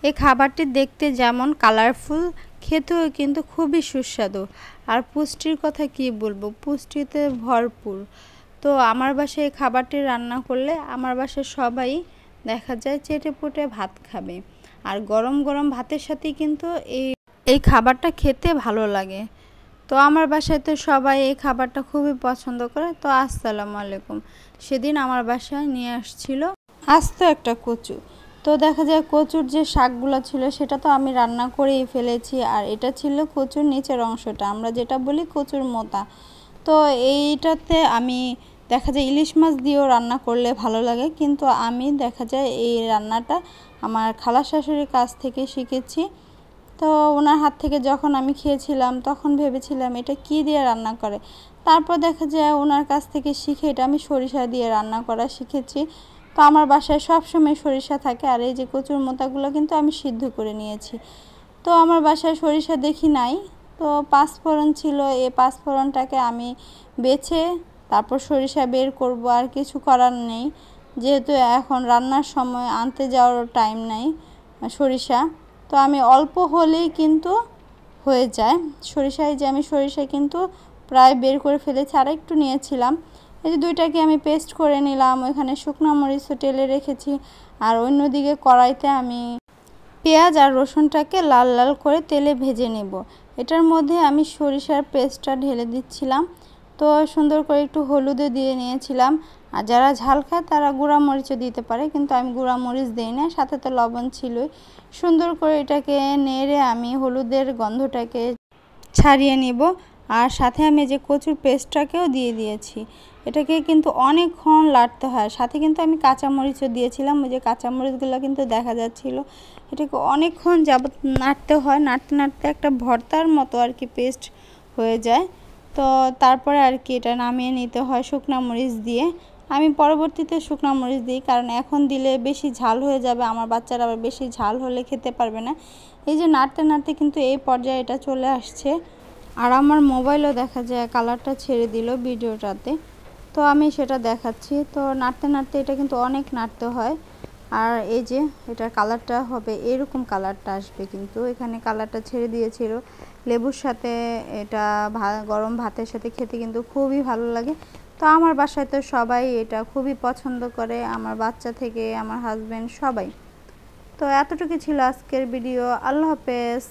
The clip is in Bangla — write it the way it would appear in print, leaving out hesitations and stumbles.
এই খাবারটি দেখতে যেমন কালারফুল, খেতেও কিন্তু খুবই সুস্বাদু। আর পুষ্টির কথা কি বলবো, পুষ্টিতে ভরপুর। তো আমার বাসায় এই খাবারটি রান্না করলে আমার বাসায় সবাই দেখা যায় চেটেপুটে ভাত খাবে। আর গরম গরম ভাতের সাথেই কিন্তু এই খাবারটা খেতে ভালো লাগে। তো আমার বাসায় তো সবাই এই খাবারটা খুবই পছন্দ করে। তো আসসালামু আলাইকুম। সেদিন আমার বাসায় নিয়ে আসছিল আস্ত একটা কচু। তো দেখা যায় কচুর যে শাকগুলো ছিল সেটা তো আমি রান্না করেই ফেলেছি, আর এটা ছিল কচুর নিচের অংশটা, আমরা যেটা বলি কচুর মোতা। তো এইটাতে আমি দেখা যায় ইলিশ মাছ দিয়েও রান্না করলে ভালো লাগে, কিন্তু আমি দেখা যায় এই রান্নাটা আমার খালা শাশুড়ির কাছ থেকে শিখেছি। তো ওনার হাত থেকে যখন আমি খেয়েছিলাম তখন ভেবেছিলাম এটা কি দিয়ে রান্না করে। তারপর দেখা যায় ওনার কাছ থেকে শিখে এটা আমি সরিষা দিয়ে রান্না করা শিখেছি। তো আমার বাসায় সবসময় সরিষা থাকে, আর এই যে কচুর মোতাগুলো কিন্তু আমি সিদ্ধ করে নিয়েছি। তো আমার বাসায় সরিষা দেখি নাই, তো পাঁচফোড়ন ছিল, এই পাঁচফোড়নটাকে আমি বেছে তারপর সরিষা বের করব, আর কিছু করার নেই, যেহেতু এখন রান্নার সময় আনতে যাওয়ার টাইম নাই সরিষা। তো আমি অল্প হলেই কিন্তু হয়ে যায় সরিষায়, যে আমি সরিষা কিন্তু প্রায় বের করে ফেলেছি, আর একটু নিয়েছিলাম। এই যে দুইটাকে আমি পেস্ট করে নিলাম, ওইখানে শুকনো মরিচও টেলে রেখেছি, আর অন্যদিকে কড়াইতে আমি পেঁয়াজ আর রসুনটাকে লাল লাল করে তেলে ভেজে নেব। এটার মধ্যে আমি সরিষার পেস্টটা ঢেলে দিচ্ছিলাম। তো সুন্দর করে একটু হলুদও দিয়ে নিয়েছিলাম, আর যারা ঝাল খায় তারা গুঁড়া মরিচও দিতে পারে, কিন্তু আমি গুঁড়া মরিচ দিই না, সাথে তো লবণ ছিলই। সুন্দর করে এটাকে নেড়ে আমি হলুদের গন্ধটাকে ছাড়িয়ে নিব, আর সাথে আমি যে কচুর পেস্টটাকেও দিয়ে দিয়েছি। এটাকে কিন্তু অনেকক্ষণ লাড়তে হয়, সাথে কিন্তু আমি কাঁচামরিচও দিয়েছিলাম, ওই যে কাঁচামরিচগুলো কিন্তু দেখা যাচ্ছিলো। এটাকে অনেকক্ষণ যাবত নাড়তে হয়, নাড়তে নাড়তে একটা ভর্তার মতো আর কি পেস্ট হয়ে যায়। তো তারপরে আর কি এটা নামিয়ে নিতে হয় শুকনো মরিচ দিয়ে। আমি পরবর্তীতে শুকনো মরিচ দিই, কারণ এখন দিলে বেশি ঝাল হয়ে যাবে, আমার বাচ্চারা আবার বেশি ঝাল হলে খেতে পারবে না। এই যে নাড়তে নাড়তে কিন্তু এই পর্যায়ে এটা চলে আসছে, আর আমার মোবাইলও দেখা যায় কালারটা ছেড়ে দিল ভিডিওটাতে। তো আমি সেটা দেখাচ্ছি। তো নাড়তে নাড়তে এটা কিন্তু অনেক নাড়তে হয়, আর এই যে এটার কালারটা হবে এরকম কালারটা আসবে, কিন্তু এখানে কালারটা ছেড়ে দিয়েছিল। লেবুর সাথে এটা গরম ভাতের সাথে খেতে কিন্তু খুবই ভালো লাগে। তো আমার বাসায় তো সবাই এটা খুবই পছন্দ করে, আমার বাচ্চা থেকে আমার হাজব্যান্ড সবাই। তো এতটুকু ছিল আজকের ভিডিও। আল্লাহ হাফেজ।